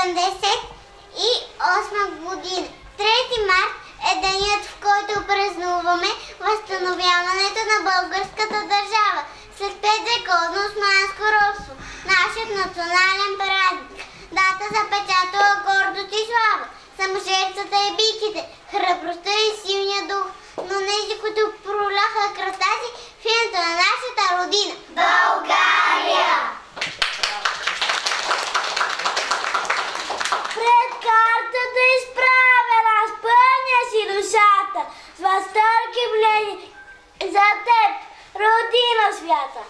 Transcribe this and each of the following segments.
1978 година. 3 март е денят, в който празнуваме възстановяването на българската държава след 5-вековно османско робство. Нашият национален празник. Дата запечатала гордост и слава, саможертвата и бийките, храбростта и силния дух, но нези, които проляха кръвта си в името на нашата родина България. Пред картата изправена, спъня си душата, с възторг и бледи за теб, родина свята.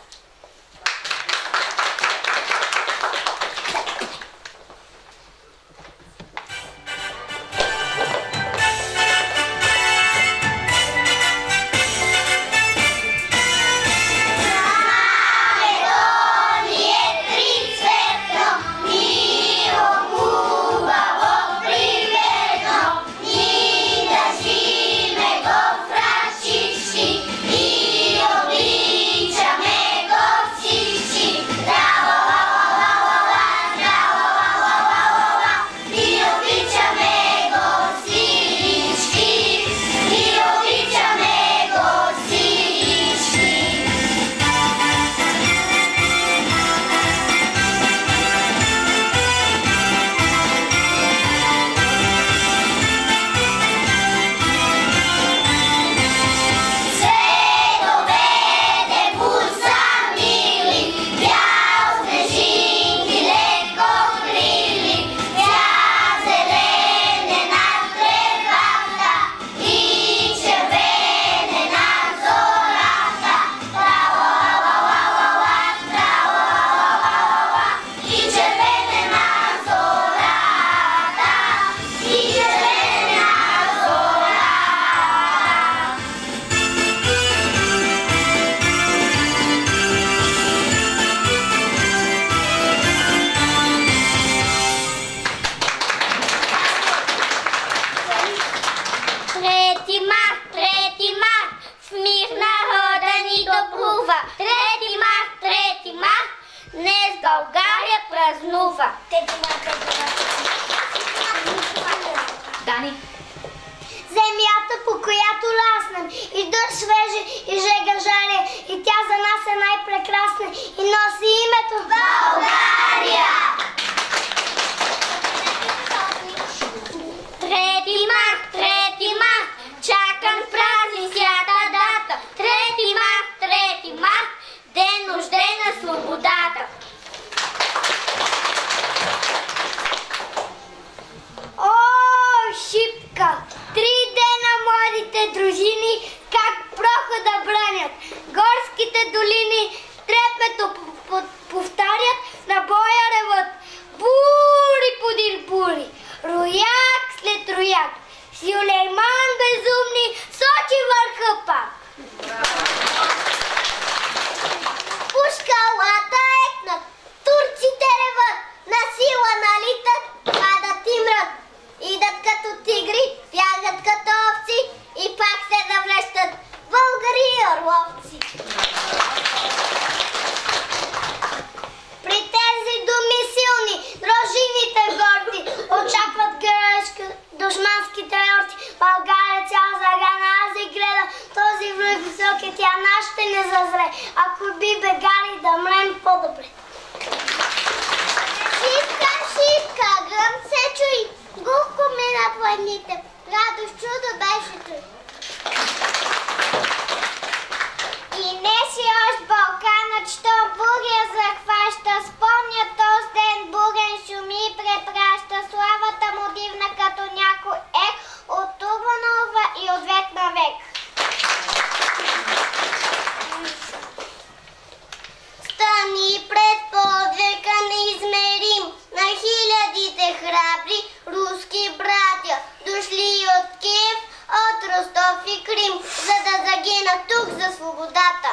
Дани. Земята, по която раснем, и дъжд свежи, и жега жаре, и тя за нас е най-прекрасна и носи името България! 3 март, чакам празник свята дата. 3 март, ден рожден на свободата. О, Шипка! 3 дена младите дружини как прохода бранят. Горските долини трепето повтарят, на боя реват. Бури подир бури, рояк след рояк. Сюлейман безумни сочи върха пак. Пушкалата екнат, турците реват, на сила налитат, падат и мрат. Идат като тигри, бягат като овци и пак се навръщат българи и орловци. При тези думи силни, дружините горди очакват героички душманските орти. България цял загана, аз и гледа този връх високи, тя нас ще не зазре. Ако би бегали да мрем по-добре. Шипка, шипка, гръм се чуи, гухко мина планините, радост чудо беше той. И не си още Балканът, що буря захваща, спомня този ден бурен шуми и препраща, славата му дивна като някой ех, от Тубанова и от век на век. Стани пред подвека неизмерим на хилядите храбри руски братя, дошли от Киев, от Ростов и Крим, за да загинат тук за свободата.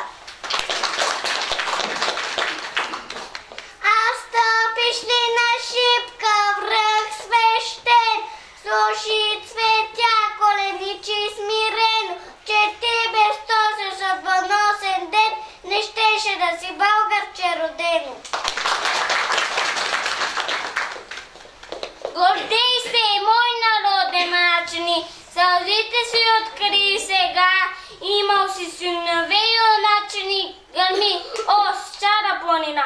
А стъпиш ли на Шипка, връх свещен, слуши цветя, коленичи смирено, че ти без този съдбоносен ден не щеше да си българче родено. Те си откри сега, имал си синове и юначени гърми, о, стара планина.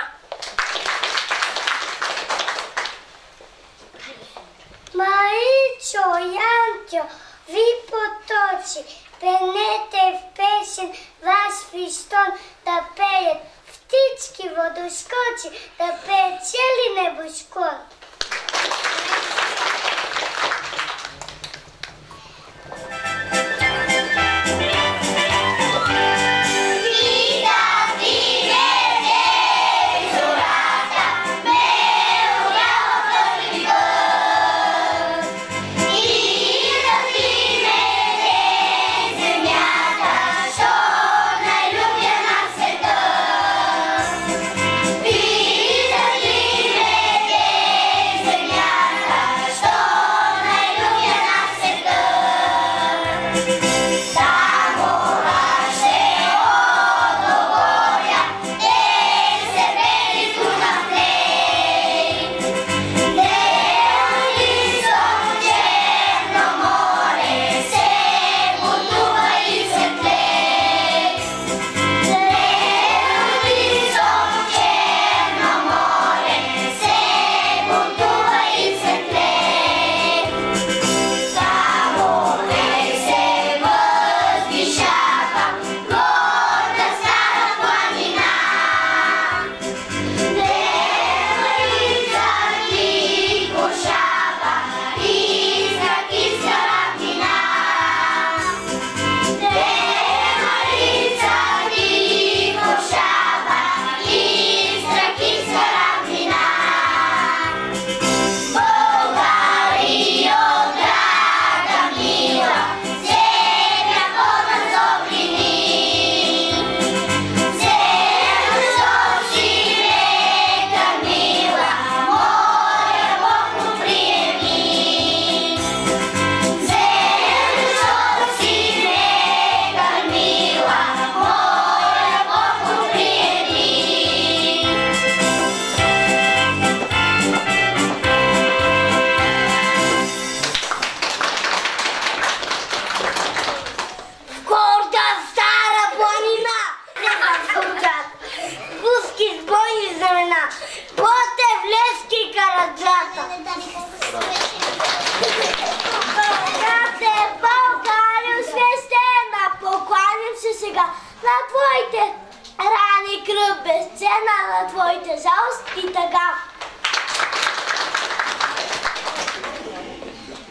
Маричо, Янчо, ви поточи, пенете в песен ваш фистон да пеят, птички водоскочи да пеят цели небосклон.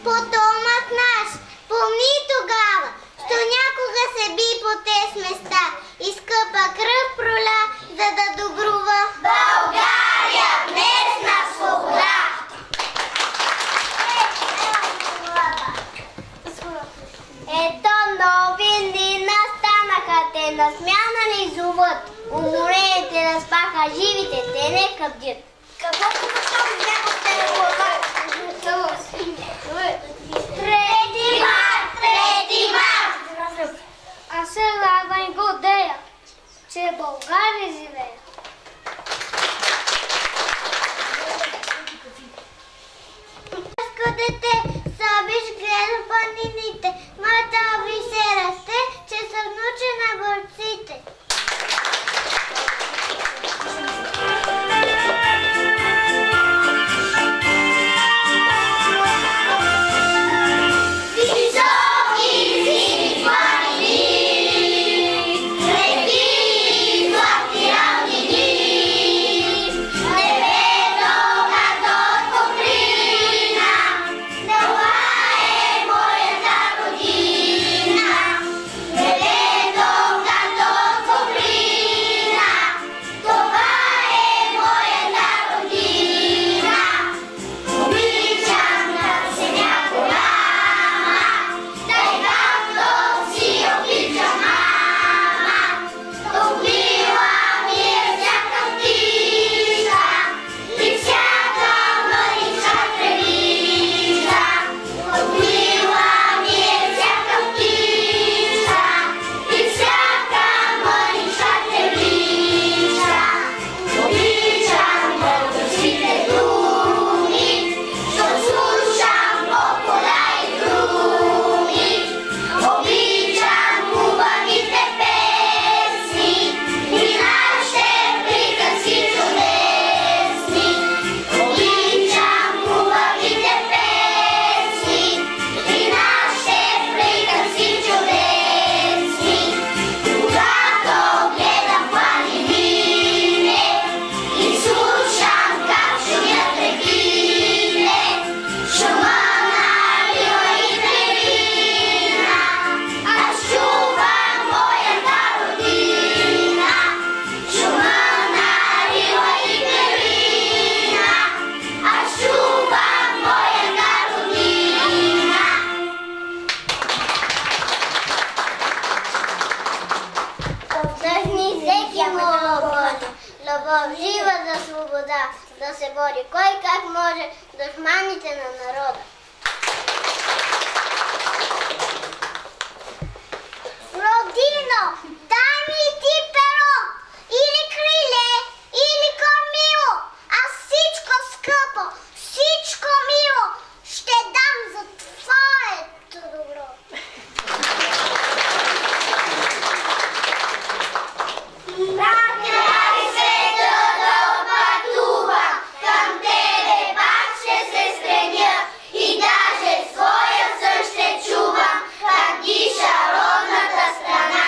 Потомък наш, помни тогава, що някога се би по тез места и скъпа кръв проля, за да добрува България, днесна свобода! Ето новини настанаха, те на смяна ни зоват. Уморените разпаха живите, те не къбдят. Какво по-защо взема в телефона? 3 март! Аз се радвам и гордея, че България живее. Българско дете, собиш гледа планините, моята обри се расте, че съм внуче на борците. Реки, злати равнини, Жива за свобода, да се бори кой как може душманите на народа. Родино, дай ми и ти перо, или криле, или кормило, а всичко скъпо, всичко мило ще дам за твоето добро. Накрай светът пътува, към тебе пак ще се стремя и даже своя сън ще чувам, как диша родната страна.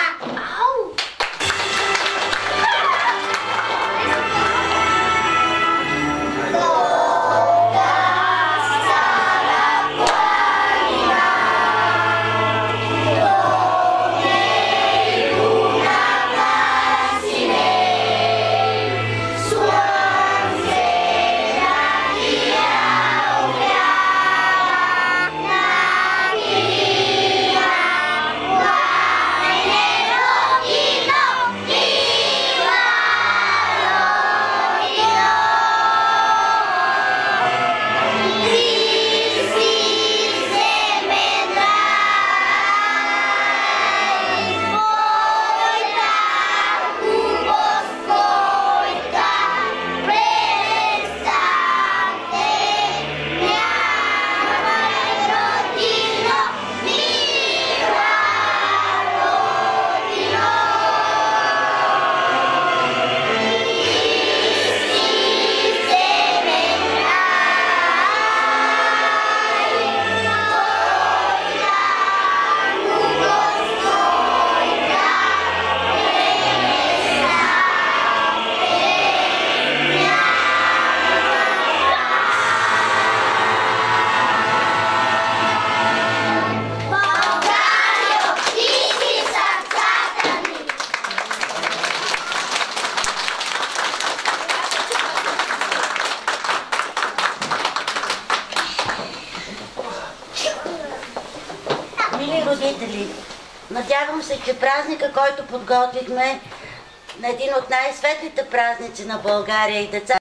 Мили родители, надявам се, че празника, който подготвихме на един от най-светлите празници на България и деца,